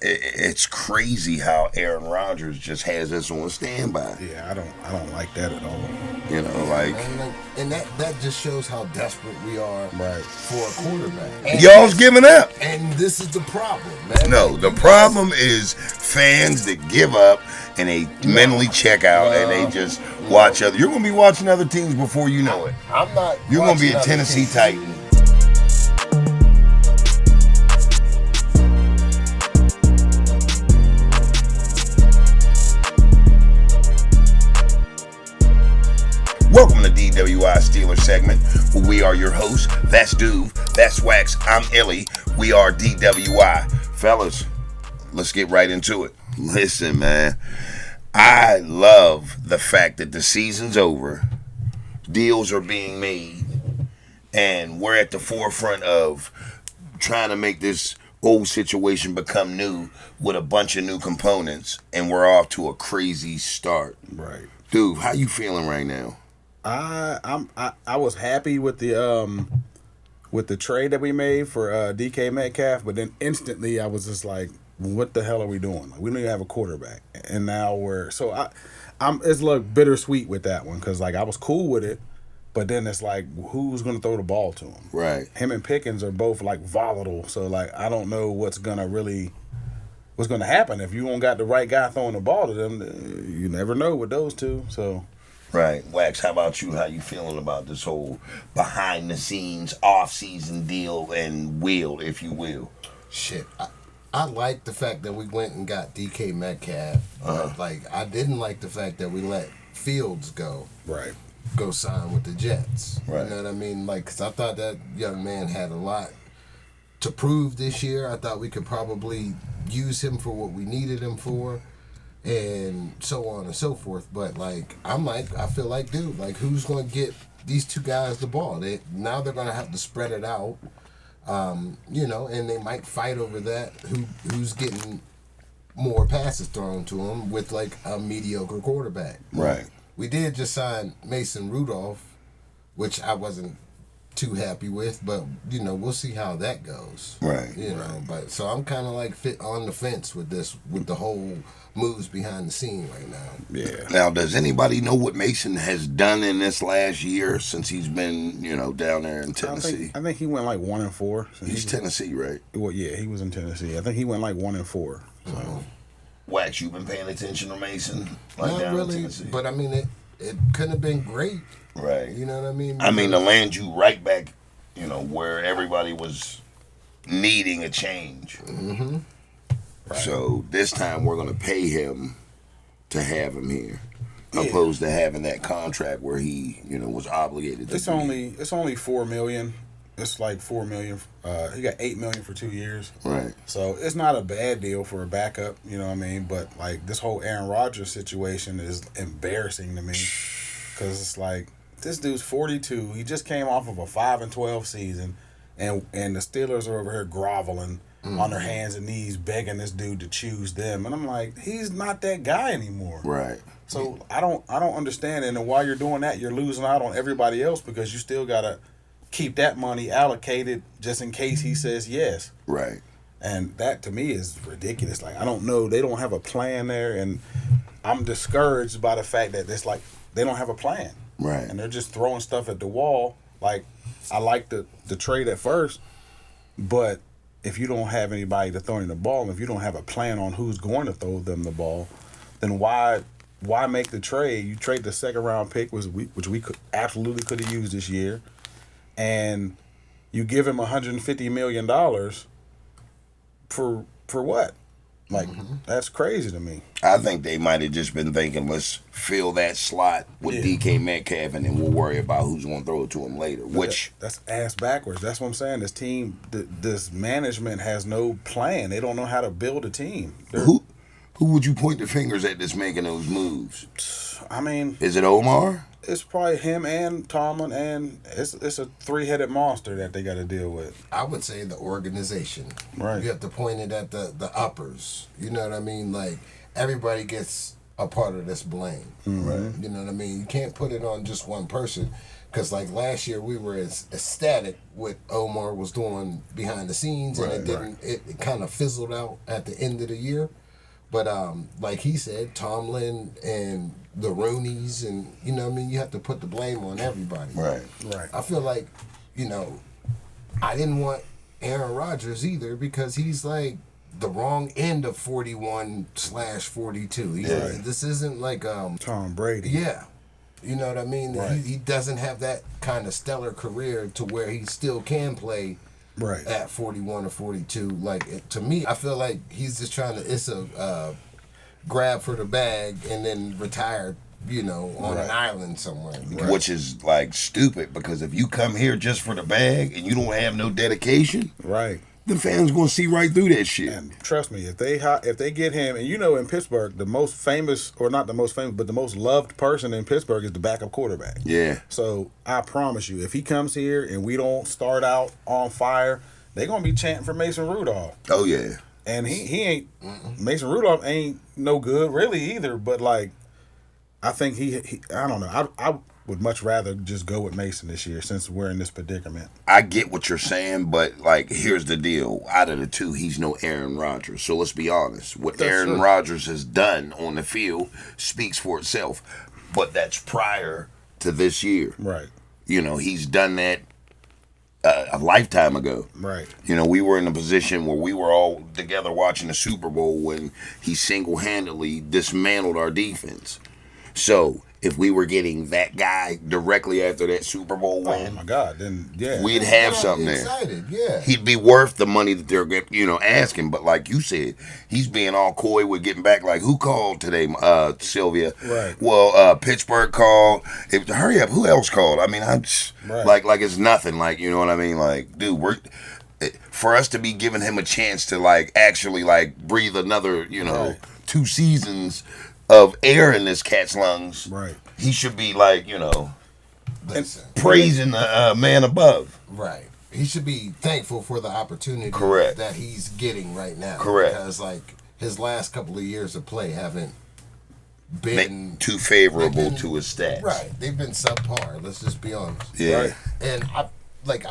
It's crazy how Aaron Rodgers just has us on standby. Yeah, I don't like that at all. You know, like, and that just shows how desperate we are Right. for a quarterback. And y'all's giving up. And this is the problem, man. No, Like, the problem is fans that give up and they mentally check out and they just watch other. You're gonna be watching other teams before you know it. I'm not. You're gonna be a watching other Tennessee teams. Titan. Welcome to DWI Steelers segment, where we are your hosts. That's Duve, that's Wax, I'm Illy. We are DWI. Fellas, let's get right into it. Listen, man, I love the fact that the season's over, deals are being made, and we're at the forefront of trying to make this old situation become new with a bunch of new components, and we're off to a crazy start. Right. Dude, how you feeling right now? I was happy with the trade that we made for DK Metcalf, but then instantly I was just like, what the hell are we doing? Like, we don't even have a quarterback, and now it's a little bittersweet with that one because like I was cool with it, but then it's like who's gonna throw the ball to him? Right. Him and Pickens are both like volatile, so like I don't know what's gonna happen if you don't got the right guy throwing the ball to them. You never know with those two, so. Right. Wax, how about you? How you feeling about this whole behind-the-scenes, off-season deal and will, if you will? Shit, I like the fact that we went and got DK Metcalf. Like, I didn't like the fact that we let Fields go sign with the Jets. Right. You know what I mean? Like, because I thought that young man had a lot to prove this year. I thought we could probably use him for what we needed him for, and so on and so forth. But like I feel like, dude, like who's gonna get these two guys the ball? Now they're gonna have to spread it out, and they might fight over that. Who's getting more passes thrown to them with like a mediocre quarterback? Right. We did just sign Mason Rudolph, which I wasn't too happy with, but we'll see how that goes. Right. But so I'm kind of like on the fence with the whole moves behind the scene right now. Yeah. Now, does anybody know what Mason has done in this last year since he's been, down there in Tennessee? I think he went like 1-4. He's Tennessee, right? Well, yeah, he was in Tennessee. I think he went like 1-4. So. Wax, you been paying attention to Mason? Not down really, in Tennessee? but I mean, it couldn't have been great. Right. You know what I mean? I mean, to land you right back, where everybody was needing a change. Mm-hmm. Right. So this time we're going to pay him to have him here, Yeah. opposed to having that contract where he, was obligated to. It's only $4 million. It's like $4 million. He got $8 million for 2 years. Right. So it's not a bad deal for a backup. You know what I mean? But like this whole Aaron Rodgers situation is embarrassing to me because it's like this dude's 42. He just came off of a 5-12 season, and the Steelers are over here groveling on their hands and knees, begging this dude to choose them. And I'm like, he's not that guy anymore. Right. So I don't understand it. And while you're doing that, you're losing out on everybody else because you still gotta keep that money allocated just in case he says yes. Right. And that to me is ridiculous. Like I don't know, they don't have a plan there, and I'm discouraged by the fact that it's like they don't have a plan. Right. And they're just throwing stuff at the wall. Like I like the trade at first, but if you don't have anybody to throw in the ball, and if you don't have a plan on who's going to throw them the ball, then why make the trade? You trade the second round pick, which we absolutely could have used this year, and you give him $150 million for what? Like that's crazy to me. I think they might have just been thinking, let's fill that slot with DK Metcalf, and then we'll worry about who's going to throw it to him later. Which that's ass backwards. That's what I'm saying. This team, this management has no plan. They don't know how to build a team. Who would you point the fingers at that's making those moves? I mean, is it Omar? It's probably him and Tomlin, and it's a 3-headed monster that they got to deal with. I would say the organization. Right. You have to point it at the uppers. You know what I mean? Like everybody gets a part of this blame. Mm-hmm. Right. You know what I mean? You can't put it on just one person Because like last year, we were as ecstatic what Omar was doing behind the scenes, and it didn't. It kind of fizzled out at the end of the year. But like he said, Tomlin and the Rooneys, and you know, what I mean, you have to put the blame on everybody. Right. I feel like, you know, I didn't want Aaron Rodgers either because he's like the wrong end of 41/42. This isn't like Tom Brady. Yeah. You know what I mean? Right. He doesn't have that kind of stellar career to where he still can play at 41 or 42. Like, to me, I feel like he's just trying to, it's a grab for the bag and then retire, you know, on an island somewhere. Which is like stupid, because if you come here just for the bag and you don't have no dedication, the fans gonna see right through that shit. And trust me, if they get him, and you know, in Pittsburgh, the most famous, or not the most famous, but the most loved person in Pittsburgh is the backup quarterback. Yeah. So I promise you, if he comes here and we don't start out on fire, they're gonna be chanting for Mason Rudolph. Oh yeah. And he ain't Mason Rudolph ain't no good really either. But like, I think he I don't know. I would much rather just go with Mason this year since we're in this predicament. I get what you're saying, but like, here's the deal. Out of the two, he's no Aaron Rodgers. So let's be honest. What Aaron Rodgers has done on the field speaks for itself. But that's prior to this year. Right. You know, he's done that a lifetime ago. Right. You know, we were in a position where we were all together watching the Super Bowl when he single-handedly dismantled our defense. So if we were getting that guy directly after that Super Bowl win, oh my God, then yeah, we'd have something excited, there. Yeah, He'd be worth the money that they're, you know, asking. But like you said, he's being all coy with getting back. Like, who called today, Sylvia? Right. Well, Pittsburgh called. Hurry up. Who else called? I mean, I'm just, like it's nothing. Like, you know what I mean? Like, dude, for us to be giving him a chance to like actually like breathe another, you know, 2 seasons of air in this cat's lungs. Right. He should be like, you know, praising the man above. Right. He should be thankful for the opportunity that he's getting right now. Correct. Because like his last couple of years of play haven't been too favorable to his stats. Right. They've been subpar. Let's just be honest. Yeah. Right? And I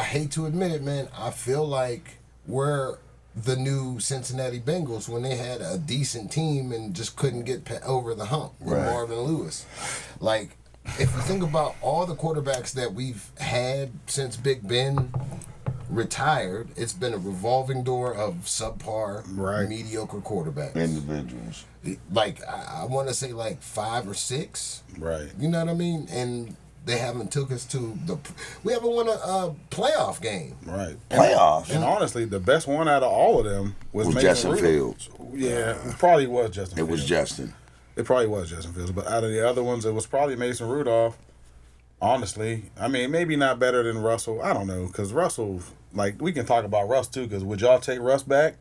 hate to admit it, man. I feel like we're the new Cincinnati Bengals when they had a decent team and just couldn't get over the hump with Marvin Lewis. Like, if you think about all the quarterbacks that we've had since Big Ben retired, it's been a revolving door of subpar, mediocre quarterbacks. Individuals. Like, I want to say like 5 or 6. Right. You know what I mean? And they haven't took us to we haven't won a playoff game. Right. Playoffs. And honestly, the best one out of all of them was Justin Fields. Yeah, it probably was Justin Fields. It was Justin. It probably was Justin Fields. But out of the other ones, it was probably Mason Rudolph. Honestly. I mean, maybe not better than Russell. I don't know. Because Russell, like, we can talk about Russ, too. Because would y'all take Russ back?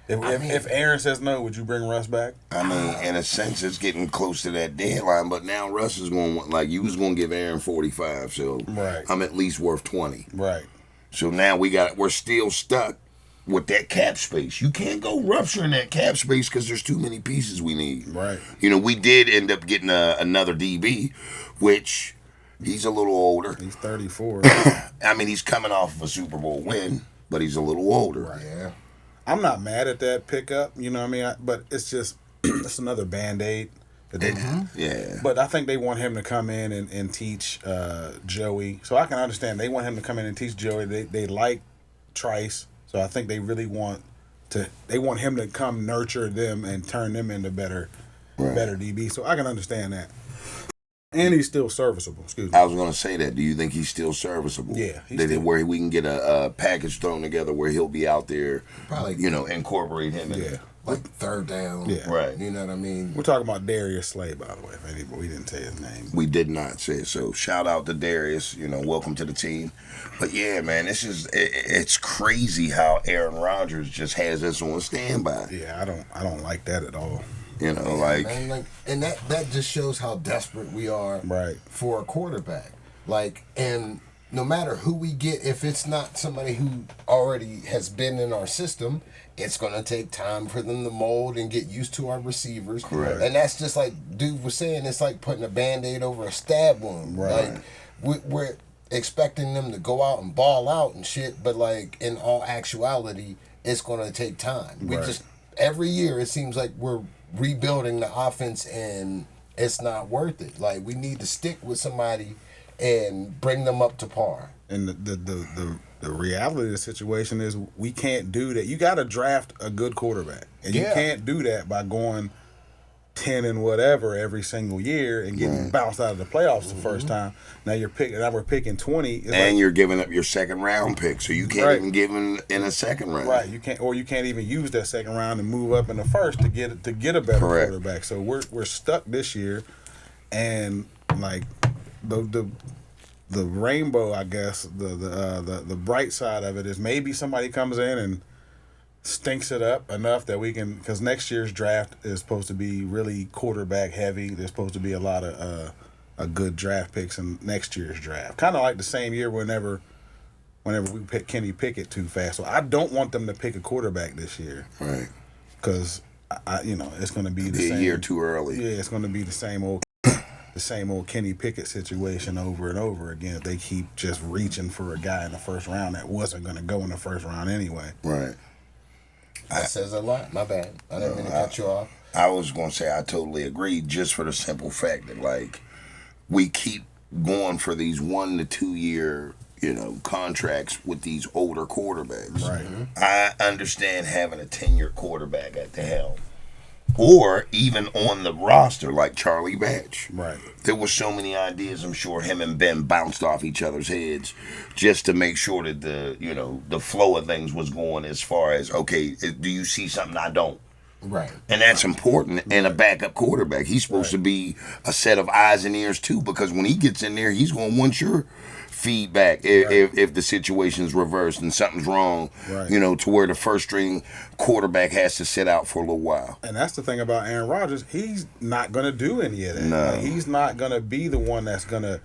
If Aaron says no, would you bring Russ back? I mean, in a sense, it's getting close to that deadline, but now Russ is going to, like, you was going to give Aaron 45, so I'm at least worth 20. Right. So now we're still stuck with that cap space. You can't go rupturing that cap space because there's too many pieces we need. Right. You know, we did end up getting another DB, which he's a little older. He's 34. I mean, he's coming off of a Super Bowl win, but he's a little older. Right. Yeah. I'm not mad at that pickup, you know what I mean? But it's just, it's another Band-Aid. Yeah. But I think they want him to come in and teach Joey. So I can understand. They want him to come in and teach Joey. They like Trice. So I think they really want him to come nurture them and turn them into better DB. So I can understand that. And he's still serviceable. Excuse me. I was going to say that. Do you think he's still serviceable? Yeah. Where we can get a package thrown together where he'll be out there, probably, you know, incorporate him in there. Like third down. Yeah. Right. You know what I mean? We're talking about Darius Slay, by the way. We didn't say his name. We did not say it. So shout out to Darius. You know, welcome to the team. But yeah, man, it's crazy how Aaron Rodgers just has us on standby. Yeah, I don't like that at all. You know, and that just shows how desperate we are for a quarterback. Like, and no matter who we get, if it's not somebody who already has been in our system, it's going to take time for them to mold and get used to our receivers. Correct. And that's just like Dude was saying, it's like putting a Band-Aid over a stab wound. Right. Like, expecting them to go out and ball out and shit, but like in all actuality, it's gonna take time. We Right. just every year it seems like we're rebuilding the offense and it's not worth it. Like we need to stick with somebody and bring them up to par. And the reality of the situation is we can't do that. You got to draft a good quarterback, and you Yeah. can't do that by going 10 and whatever every single year and getting bounced out of the playoffs the first time. Now we're picking 20, it's And like, you're giving up your second round pick, so you can't Right. even give him in a second round. right. You can't even use that second round and move up in the first to get a better Correct. quarterback. So we're stuck this year, and like the rainbow, I guess the bright side of it is maybe somebody comes in and stinks it up enough that we can, because next year's draft is supposed to be really quarterback heavy. There's supposed to be a lot of a good draft picks in next year's draft. Kind of like the same year whenever we pick Kenny Pickett too fast. So I don't want them to pick a quarterback this year, Right. because it's going to be the Be same a year too early. Yeah, it's going to be the same old Kenny Pickett situation over and over again. If they keep just reaching for a guy in the first round that wasn't going to go in the first round anyway. Right. That says a lot. My bad. I didn't mean to cut you off. I was going to say I totally agree, just for the simple fact that, like, we keep going for these 1 to 2 year, contracts with these older quarterbacks. Right. I understand having a 10-year quarterback at the helm, or even on the roster like Charlie Batch. Right. There were so many ideas. I'm sure him and Ben bounced off each other's heads just to make sure that the flow of things was going, as far as, okay, do you see something I don't? Right. And that's important in a backup quarterback. He's supposed to be a set of eyes and ears too, because when he gets in there, he's going to want your feedback if the situation's reversed and something's wrong, Right. To where the first string quarterback has to sit out for a little while. And that's the thing about Aaron Rodgers. He's not going to do any of that. No. Like, he's not going to be the one that's going to.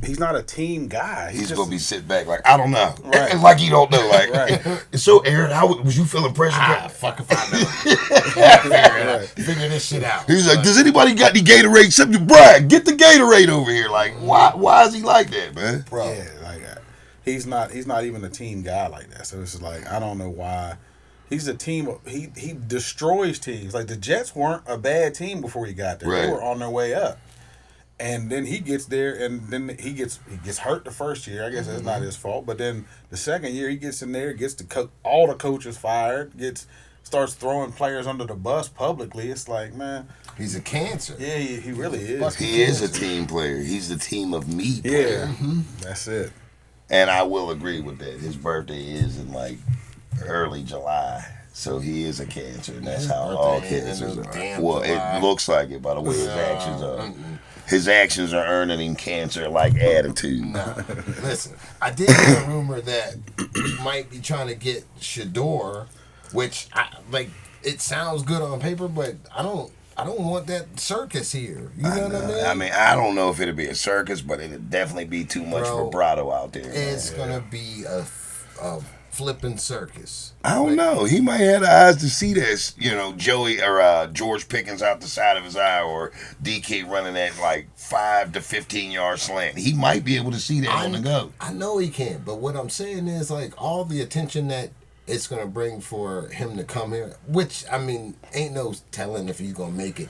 He's not a team guy. He's going to be sit back like, I don't know. Right. And like he don't know. Like, Right. So, Aaron, how was you feeling pressure? Fuck if I know. Right. Figure this shit out. He's like, does anybody got any Gatorade? Something, Brad, get the Gatorade over here. Like, why is he like that, man? Bro. Yeah, like he's not even a team guy like that. So it's just like, I don't know why. He's a team. He destroys teams. Like the Jets weren't a bad team before he got there. Right. They were on their way up. And then he gets there, and then he gets hurt the first year. I guess that's not his fault. But then the second year, he gets in there, gets all the coaches fired, starts throwing players under the bus publicly. It's like, man, He's a cancer. yeah, he really is. He is a team player. He's the team of me player. Yeah, that's it. And I will agree with that. His birthday is in like early July. So he is a Cancer, and that's His how all birthday is cancers in are. damn Well, July. it looks like it by the way his actions are. His actions are earning him Cancer-like attitude. Nah, listen, I did hear a rumor that we might be trying to get Shador, which it sounds good on paper, but I don't want that circus here. You know what I mean? I mean, I don't know if it'll be a circus, but it'll definitely be too much Bro, vibrato out there. It's gonna be a flipping circus. I don't know. He might have the eyes to see this, Joey or George Pickens out the side of his eye, or DK running that like 5 to 15 yard slant. He might be able to see that on the go. I know he can, but what I'm saying is like all the attention that it's gonna bring for him to come here, which I mean ain't no telling if he's gonna make it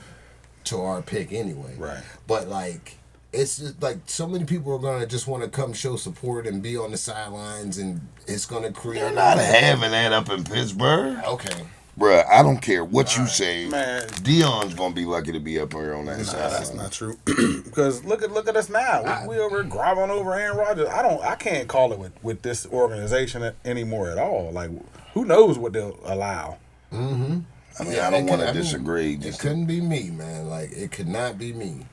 to our pick anyway. Right. But like it's just like so many people are gonna just want to come show support and be on the sidelines, and it's gonna create. They're not having that up in Pittsburgh. Okay. Bruh, I don't care what you say. Man. Dion's gonna be lucky to be up here on that Nah, side. that's not true. Because look at us now. We over groveling over Aaron Rodgers. I can't call it with this organization anymore at all. Like, who knows what they'll allow? Mm-hmm. I mean, I don't want to disagree. It Just couldn't be me, man. Like it could not be me.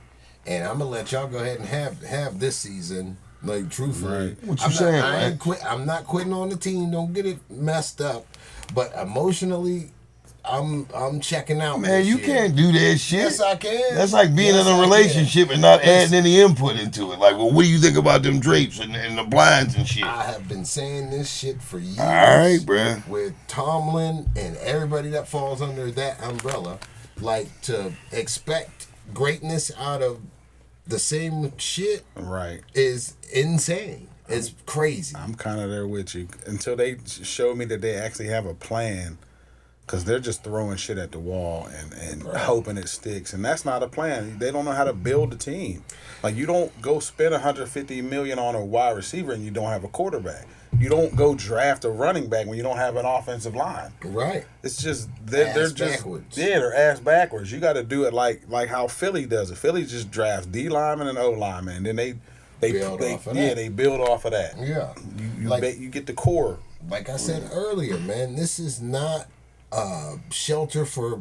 And I'm gonna let y'all go ahead and have this season. Like truthfully, Right. What you saying, man? I'm not quitting on the team. Don't get it messed up. But emotionally, I'm checking out. Man, this you year. can't do that shit. Yes, I can. That's like being Yes, in I a relationship can. and not Listen. adding any input into it. Like, well, what do you think about them drapes and the blinds and shit? I have been saying this shit for years. All right, bruh. With Tomlin and everybody that falls under that umbrella, like to expect greatness out of the same shit Right. is insane. It's crazy. I'm kind of there with you until they show me that they actually have a plan. Because they're just throwing shit at the wall and hoping it sticks. And that's not a plan. They don't know how to build a team. Like, you don't go spend $150 million on a wide receiver and you don't have a quarterback. You don't go draft a running back when you don't have an offensive line. Right. It's just, they're just backwards. Yeah, they're ass backwards. You got to do it like how Philly does it. Philly just drafts D lineman and O lineman. And then they build off of that. They build off of that. Yeah. You get the core. Like I said earlier, man, this is not shelter for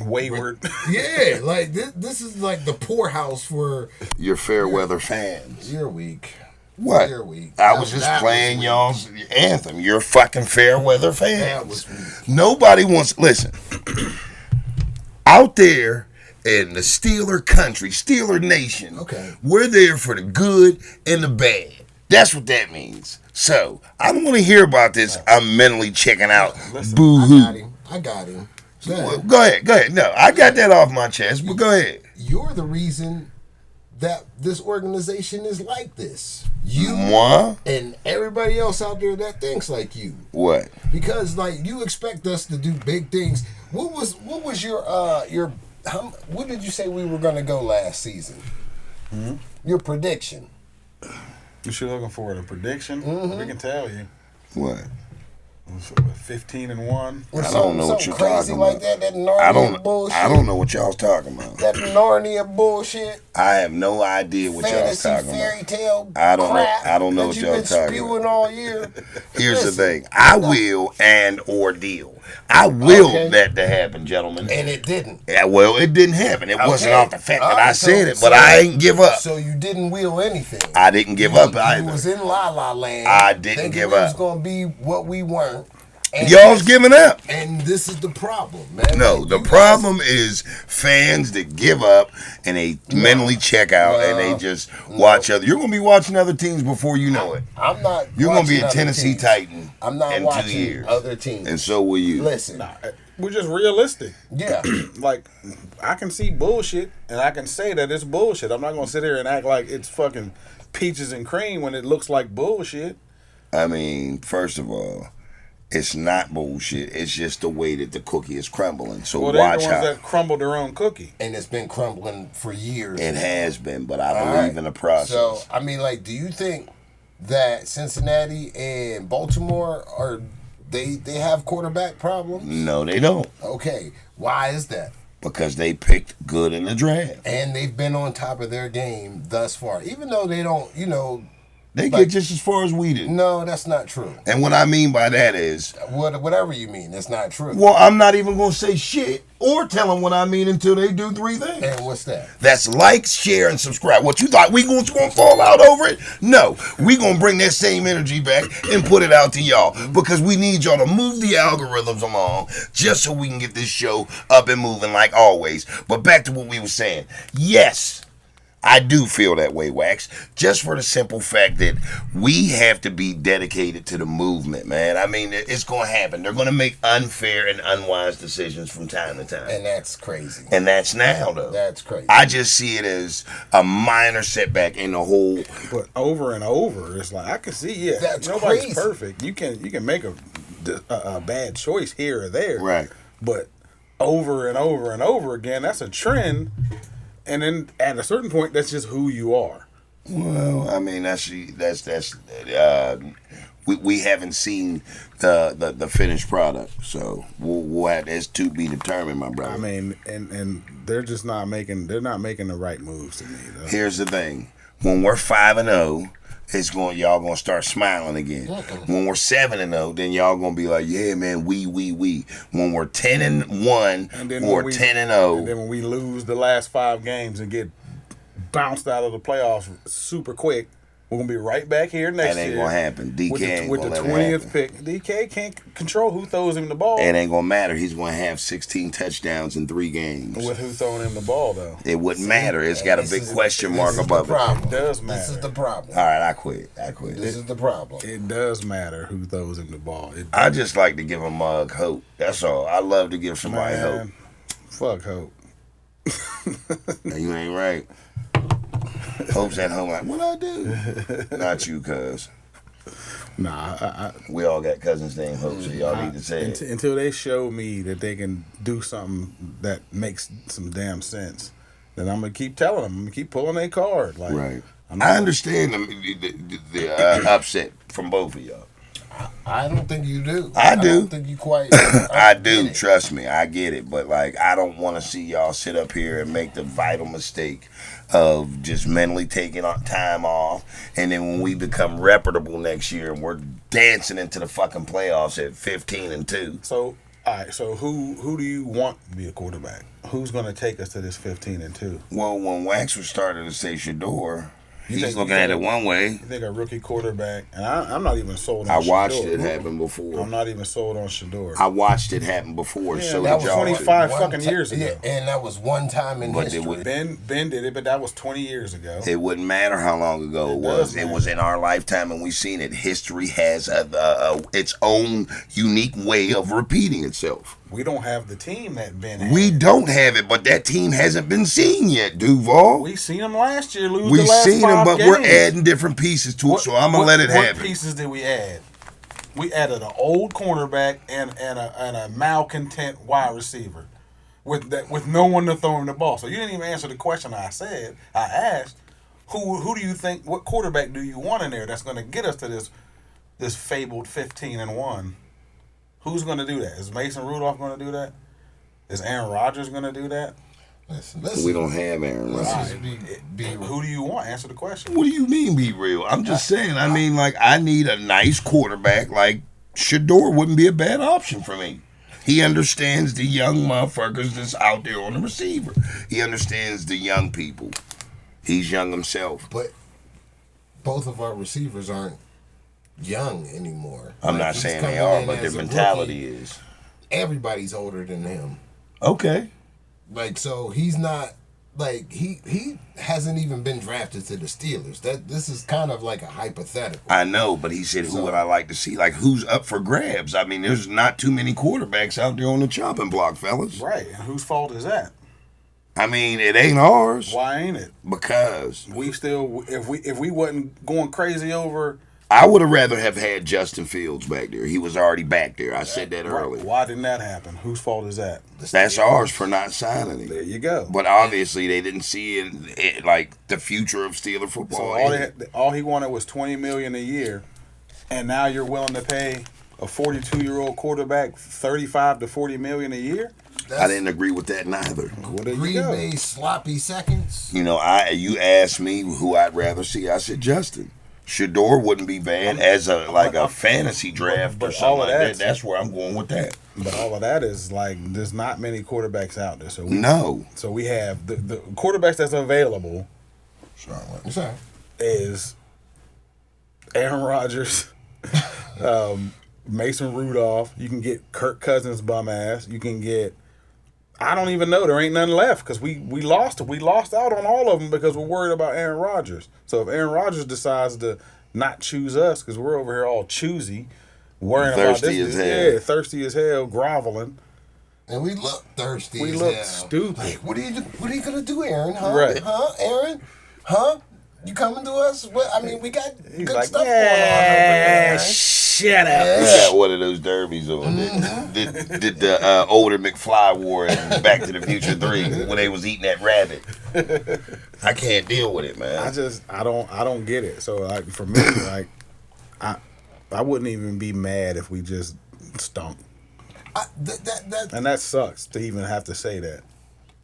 wayward. Yeah, like this is like the poorhouse for your fair weather fans. You're weak. What? You're weak. I was just playing y'all's anthem. You're fucking fair weather fans. That was weak. Nobody wants. Listen, out there in the Steeler country, Steeler nation. Okay. We're there for the good and the bad. That's what that means. So I don't want to hear about this. I'm mentally checking out. Boo hoo. I got him. Go ahead. No, I got that off my chest, but go ahead. You're the reason that this organization is like this. You and everybody else out there that thinks like you. What? Because like you expect us to do big things. What was your what did you say we were gonna go last season? Your prediction. What you looking for? The prediction? We can tell you. What? 15-1. I don't know what you're talking about. Like that Narnia bullshit. I don't know what y'all's talking about. That Narnia bullshit. I have no idea what y'all's talking fairy about. Tale I don't know what y'all talking about. All year. Here's the thing. I will and ordeal. I willed that to happen, gentlemen. And it didn't. Yeah, well, it didn't happen. It wasn't off the fact that I said it, but I ain't give up. So you didn't will anything. I didn't give up either. You was in La La Land. I didn't give up. It was going to be what we weren't. And y'all's giving up. And this is the problem, man. No, the problem is fans that give up and they mentally check out and they just watch other. You're going to be watching other teams before you know it. I'm not. You're going to be a Tennessee Titan. I'm not in watching 2 years. Other teams. And so will you. Listen. We're just realistic. Yeah. Like, I can see bullshit and I can say that it's bullshit. I'm not going to sit here and act like it's fucking peaches and cream when it looks like bullshit. I mean, first of all, it's not bullshit. It's just the way that the cookie is crumbling. So well, watch they're the ones that crumble their own cookie. And it's been crumbling for years. It has been, but I believe in the process. So, I mean, like, do you think that Cincinnati and Baltimore they have quarterback problems? No, they don't. Okay. Why is that? Because they picked good in the draft. And they've been on top of their game thus far. Even though they don't, they get just as far as we did. No, that's not true. And what I mean by that is... Whatever you mean, that's not true. Well, I'm not even going to say shit or tell them what I mean until they do 3 things. And what's that? That's like, share, and subscribe. What, you thought we going to fall out over it? No. We going to bring that same energy back and put it out to y'all. Because we need y'all to move the algorithms along just so we can get this show up and moving like always. But back to what we were saying. Yes, I do feel that way, Wax, just for the simple fact that we have to be dedicated to the movement, man. I mean, it's going to happen. They're going to make unfair and unwise decisions from time to time. And that's crazy. And that's now, though. That's crazy. I just see it as a minor setback in the whole... But over and over, it's like, I can see, that's nobody's crazy. Perfect. You can make a bad choice here or there. Right. But over and over and over again, that's a trend. And then at a certain point, that's just who you are. Well, I mean, we haven't seen the finished product, so we'll have that's to be determined, my brother. I mean, and they're just not making the right moves to me, though. Here's the thing: when we're 5-0, y'all gonna start smiling again. When we're 7-0, then y'all gonna be like, yeah, man, we. When we're 10-1 or 10-0, and then when we lose the last 5 games and get bounced out of the playoffs super quick, we're gonna be right back here next year. That ain't gonna happen. DK with the 20th pick. DK can't control who throws him the ball. It ain't gonna matter. He's gonna have 16 touchdowns in 3 games. With who throwing him the ball, though? It wouldn't matter. It's got a big question mark above it. It does matter. This is the problem. All right, I quit. This is the problem. It does matter who throws him the ball. I just like to give a mug hope. That's all. I love to give somebody hope. Fuck hope. You ain't right. Folks at home like, what I do? Not you, cuz. Nah, We all got cousins named Hope, so y'all need to say it. until they show me that they can do something that makes some damn sense, then I'm gonna keep telling them. I'm gonna keep pulling their card. Like, Right. I'm I understand the upset from both of y'all. I don't think you do. I do. don't think you quite. I do, get it. trust me, I get it. But like, I don't want to see y'all sit up here and make the vital mistake of just mentally taking time off, and then when we become reputable next year and we're dancing into the fucking playoffs at 15-2. So, all right. So who do you want to be a quarterback? Who's gonna take us to this 15-2? Well, when Wax was starting to say Shador, he's think- looking you at think- it one way. You think a rookie quarterback? And I'm not even sold on. I watched Shador. it happen before. I'm not even sold on Shador. I watched it happen before. Yeah, so that did was y'all. 25 One fucking ti- years ago. Yeah, and that was one time in But it history. would- Ben did it, but that was 20 years ago. It wouldn't matter how long ago it was. does It matter. was in our lifetime, and we've seen it. History has its own unique way of repeating itself. We don't have the team that Ben had. We don't have it, but that team hasn't been seen yet, Duval. We seen them last year lose We've the last seen 5 them, but games. we're adding different pieces to it, so I'm going to let it What happen. pieces did we add? We added an old cornerback and a malcontent wide receiver with no one to throw him the ball. So you didn't even answer the question I asked. Who do you think? What quarterback do you want in there that's going to get us to this fabled 15-1? Who's going to do that? Is Mason Rudolph going to do that? Is Aaron Rodgers going to do that? Listen, We don't have Aaron let's Rodgers. just be Who do you want? Answer the question. What do you mean be real? I'm just saying. I mean, like, I need a nice quarterback. Like, Shador wouldn't be a bad option for me. He understands the young motherfuckers that's out there on the receiver. He understands the young people. He's young himself. But both of our receivers aren't young anymore. I'm Like, not he's saying coming they are, in but their as a mentality rookie. is. Everybody's older than him. Okay. Like, so he's not like he hasn't even been drafted to the Steelers. This is kind of like a hypothetical. I know, but he said, who would I like to see? Like, who's up for grabs? I mean, there's not too many quarterbacks out there on the chopping block, fellas. Right. And whose fault is that? I mean, it ain't ours. Why ain't it? Because We still, if we wasn't going crazy over, I would have rather have had Justin Fields back there. He was already back there. I said that earlier. why didn't that happen? Whose fault is that? That's ours for not signing There him. you go. But obviously, they didn't see it like the future of Steeler So football. all he wanted was $20 million a year, and now you're willing to pay a 42-year-old quarterback $35 to $40 million a year? I didn't agree with that neither. Well, there you Green go. Bay sloppy seconds. You know, you asked me who I'd rather see. I said Justin. Shador wouldn't be bad as a fantasy draft but or something all of like that. that's- That's where I'm going with that. But all of that is like there's not many quarterbacks out there. So we have the quarterbacks that's available Sorry. is Aaron Rodgers, Mason Rudolph. You can get Kirk Cousins bum ass. You can get I don't even know. There ain't none left because we lost out on all of them because we're worried about Aaron Rodgers. So if Aaron Rodgers decides to not choose us because we're over here all choosy, worrying Thirsty about as this, hell. yeah, thirsty as hell, groveling. And we look thirsty. We as look hell. stupid. Like, what are you gonna do, Aaron? Huh? Right. Huh, Aaron? Huh? You coming to us? What? I mean, we got He's good like, stuff going on over there. Aaron. shut up. We got one of those derbies on. Did the older McFly wore in Back to the Future 3 when they was eating that rabbit. I can't deal with it, man. I don't get it. So like for me, like I wouldn't even be mad if we just stunk. And that sucks to even have to say that.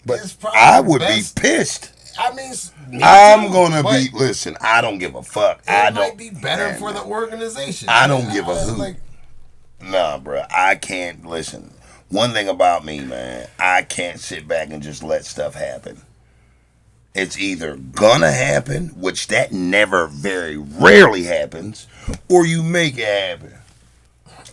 But It's probably I the would best- be pissed. I mean, me I'm too, gonna but be. Listen, I don't give a fuck. It I might don't. be better man, for the organization. I don't give a hoot. Like, Nah, bro. I can't listen. One thing about me, man, I can't sit back and just let stuff happen. It's either gonna happen, which that never very rarely happens, or you make it happen.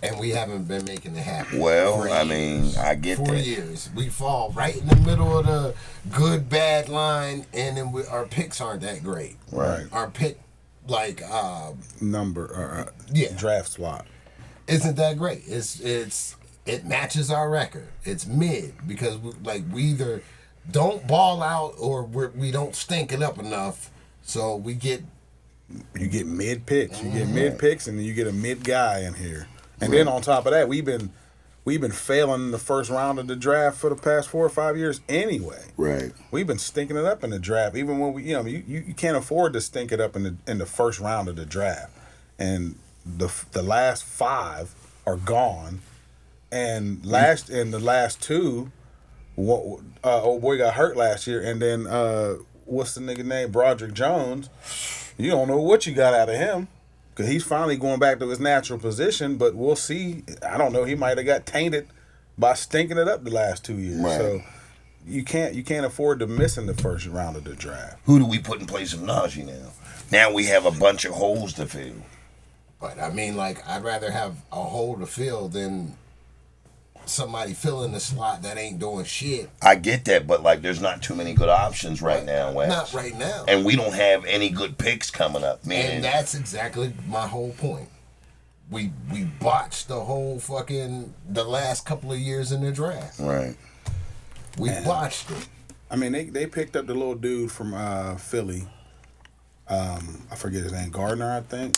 and we haven't been making it happen. Well, for I years. mean, I get For that. years, we fall right in the middle of the good bad line, and then our picks aren't that great. Right. Our pick, like, number Yeah. draft slot. isn't that great. It matches our record. It's mid because we either don't ball out or we don't stink it up enough So we get. You get mid picks. You get mid picks, and then you get a mid guy in here. And then on top of that, we've been failing in the first round of the draft for the past 4 or 5 years anyway. Right. We've been stinking it up in the draft, even when we, you can't afford to stink it up in the first round of the draft. And the last 5 are gone, and the last 2, old boy got hurt last year, and then what's the nigga name, Broderick Jones. You don't know what you got out of him. Because he's finally going back to his natural position, but we'll see. I don't know. He might have got tainted by stinking it up the last 2 years. Right. So you can't afford to miss in the first round of the draft. Who do we put in place of Najee now? Now we have a bunch of holes to fill. But I mean, like, I'd rather have a hole to fill than somebody filling the slot that ain't doing shit. I get that, but like, there's not too many good options right now, Wes. Not right now. And we don't have any good picks coming up, man. And that's exactly my whole point. We botched the whole the last couple of years in the draft. Right. We botched it. I mean, they picked up the little dude from Philly. I forget his name, Gardner, I think.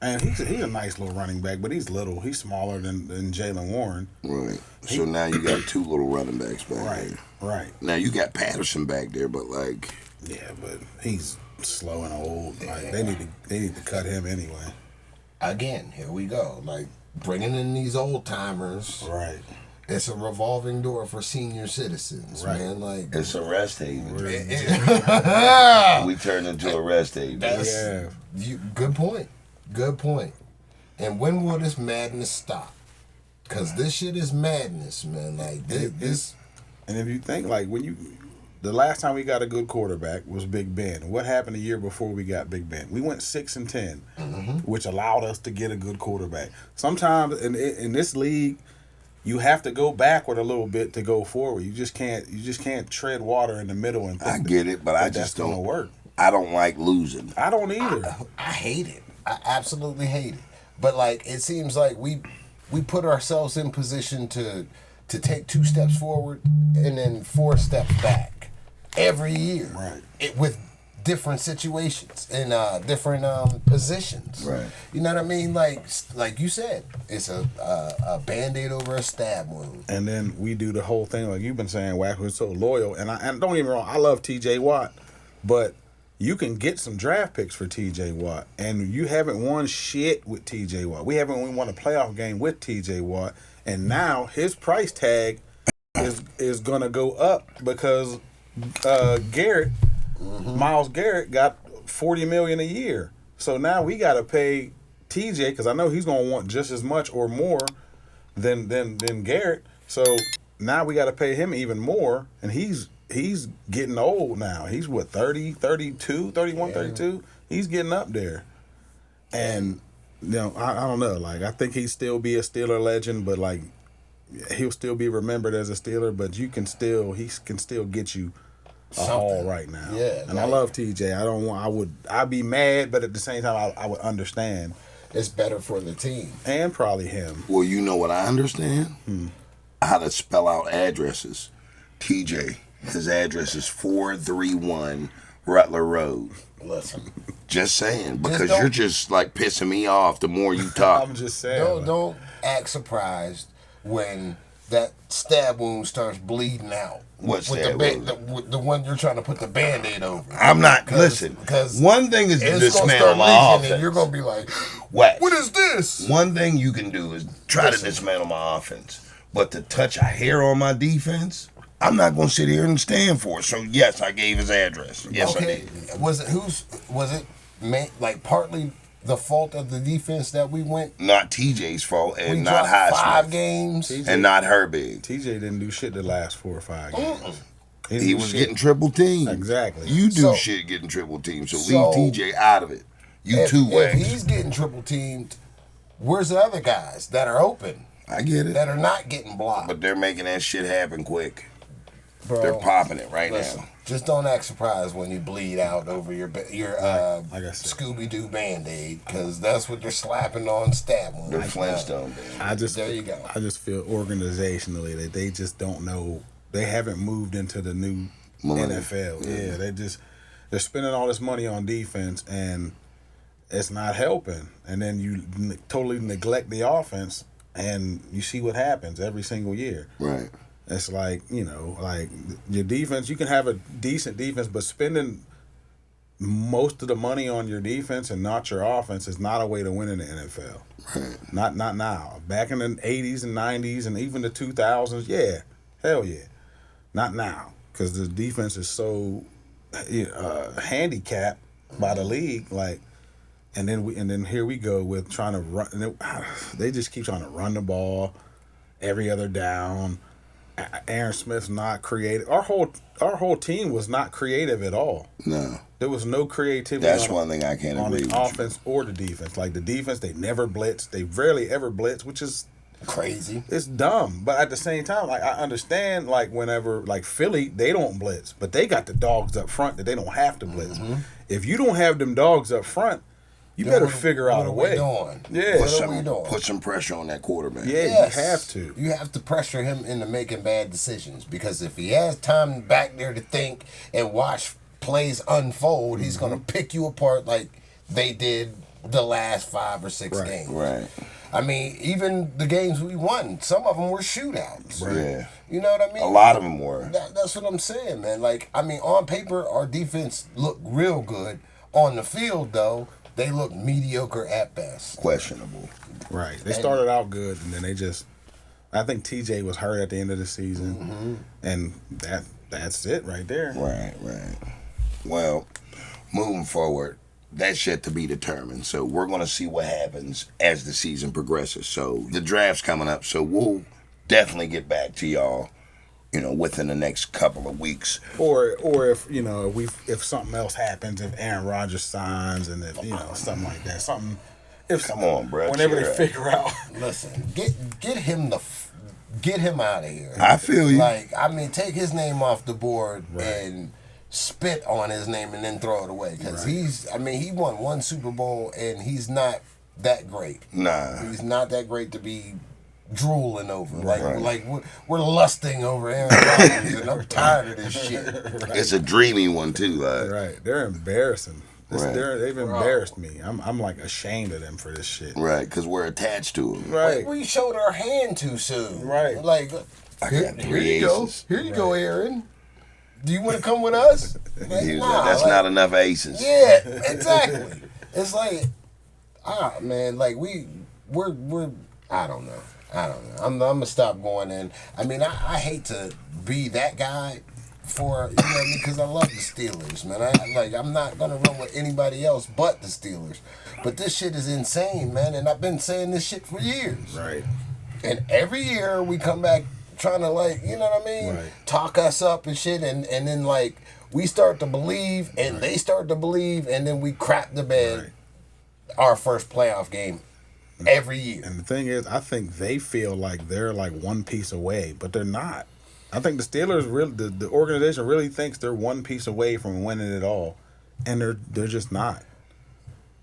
And he's a nice little running back, but he's little. He's smaller than Jalen Warren. Right. So now you got 2 little running backs back there. Right. Now you got Patterson back there, but like. Yeah, but he's slow and old. Like they need to cut him anyway. Again, here we go. Like, bringing in these old timers. Right. It's a revolving door for senior citizens, man. Like, it's a rest haven. We turned into a rest haven. Good point. Good point. And when will this madness stop? Because this shit is madness, man. Like, this. And if you think, like, the last time we got a good quarterback was Big Ben. What happened a year before we got Big Ben? We went 6-10, which allowed us to get a good quarterback. Sometimes in this league, you have to go backward a little bit to go forward. You just can't tread water in the middle and think I get it, but I just don't gonna work. I don't like losing. I don't either. I hate it. I absolutely hate it. But like, it seems like we put ourselves in position to take 2 steps forward and then 4 steps back every year. Right. With different situations and different positions. Right. You know what I mean? Like you said, it's a Band-Aid over a stab wound. And then we do the whole thing like you've been saying, Wack, we're so loyal. And don't get me wrong, I love TJ Watt, but you can get some draft picks for TJ Watt, and you haven't won shit with TJ Watt. We haven't even won a playoff game with TJ Watt, and now his price tag is gonna go up because Garrett, Myles Garrett, got $40 million a year. So now we got to pay TJ because I know he's gonna want just as much or more than Garrett. So now we got to pay him even more, and he's getting old now. He's what, 30, 32, 31, 32? He's getting up there. And, I don't know. Like, I think he'd still be a Steeler legend, but, like, he'll still be remembered as a Steeler, but he can still get you a haul right now. Yeah. And I love TJ. I'd be mad, but at the same time, I would understand. It's better for the team. And probably him. Well, you know what I understand? How to spell out addresses. TJ. His address is 431 Rutler Road. Listen. Just saying, because you're just like pissing me off the more you talk. I'm just saying. Don't act surprised when that stab wound starts bleeding out. What's with that? The one you're trying to put the Band-Aid over. I'm not, listen, because one thing is to dismantle my offense. And you're going to be like, Wax. What is this? One thing you can do is try to dismantle my offense. But to touch a hair on my defense, I'm not going to sit here and stand for it. So, yes, I gave his address. Yes, okay. I did. Was it partly the fault of the defense that we went? Not TJ's fault, and we not dropped Highsmith. 5 games. And not Herbig. TJ didn't do shit the last 4 or 5 games. He was getting triple teamed. Exactly. You do shit getting triple teamed, so leave TJ out of it. You too, Wax. If he's getting triple teamed, where's the other guys that are open? I get it. That are not getting blocked. But they're making that shit happen quick. Bro, they're popping it right now. Just don't act surprised when you bleed out over your Scooby-Doo Band-Aid, because that's what they're slapping on stab wounds. They're Flintstone. There you go. I just feel organizationally that they just don't know. They haven't moved into the new NFL. Yeah, they're spending all this money on defense, and it's not helping. And then you totally neglect the offense, and you see what happens every single year. Right. It's like, like your defense, you can have a decent defense, but spending most of the money on your defense and not your offense is not a way to win in the NFL. Right. Not now. Back in the 80s and 90s and even the 2000s, yeah, hell yeah. Not now, because the defense is so handicapped by the league. Like, and then here we go with trying to run. And they just keep trying to run the ball every other down. Aaron Smith's not creative. Our whole team was not creative at all. No. There was no creativity. That's one thing I can't agree with. On the offense or the defense. Like the defense, they never blitz. They rarely ever blitz, which is crazy. It's dumb. But at the same time, like I understand, like whenever like Philly, they don't blitz, but they got the dogs up front that they don't have to blitz. Mm-hmm. If you don't have them dogs up front, you better figure out a way. Yeah, put some pressure on that quarterback. Yeah, yes. You have to. You have to pressure him into making bad decisions, because if he has time back there to think and watch plays unfold, he's going to pick you apart like they did the last 5 or 6 games. Right. I mean, even the games we won, some of them were shootouts. Right. Yeah. You know what I mean? A lot of them were. That's what I'm saying, man. Like, I mean, on paper, our defense looked real good. On the field, though, they look mediocre at best. Questionable. Right. They started out good, and then they just... I think TJ was hurt at the end of the season, and that's it right there. Right. Well, moving forward, that's yet to be determined. So we're going to see what happens as the season progresses. So the draft's coming up, so we'll definitely get back to y'all, within the next couple of weeks. Or if if something else happens, if Aaron Rodgers signs, and if something like that, something. Come on, bro. Whenever they figure out. Listen, get him out of here. I feel you. Like, I mean, take his name off the board and spit on his name and then throw it away, because he won 1 Super Bowl and he's not that great. Nah, he's not that great to be drooling over. Like we're lusting over Aaron Rodgers, and I'm tired of this shit. It's a dreamy one too. Right, they're embarrassing. They've embarrassed me. I'm like ashamed of them for this shit. Right, because we're attached to them. Right, we showed our hand too soon. Right, like here you go. Here you go, Aaron. Do you want to come with us? Like, that's not enough aces. Yeah, exactly. It's like, man, like we're I don't know. I'm gonna stop going in. I mean, I hate to be that guy for because I love the Steelers, man. I'm not gonna run with anybody else but the Steelers. But this shit is insane, man, and I've been saying this shit for years. Right. And every year we come back trying to talk us up and shit, and then we start to believe and they start to believe, and then we crap the bed our first playoff game every year. And the thing is, I think they feel like they're like one piece away, but they're not. I think the Steelers really, the organization really thinks they're one piece away from winning it all, and they're just not.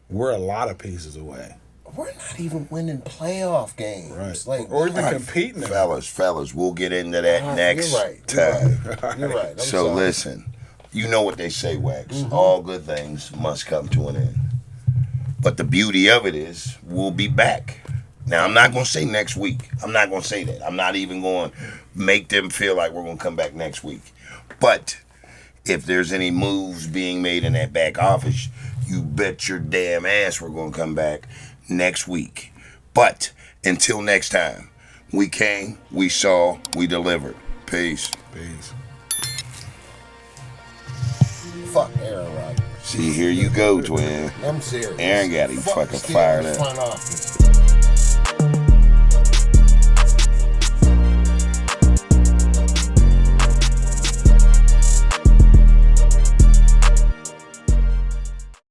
We're a lot of pieces away. We're not even winning playoff games. Right. Or even competing. Fellas, we'll get into that next time. You're right. So listen, you know what they say, Wax. Mm-hmm. All good things must come to an end. But the beauty of it is we'll be back. Now, I'm not going to say next week. I'm not going to say that. I'm not even going to make them feel like we're going to come back next week. But if there's any moves being made in that back office, you bet your damn ass we're going to come back next week. But until next time, we came, we saw, we delivered. Peace. Fuck Aaron Rodgers. See, here you go, twin. I'm serious. Aaron got him fucking fired up. Front office.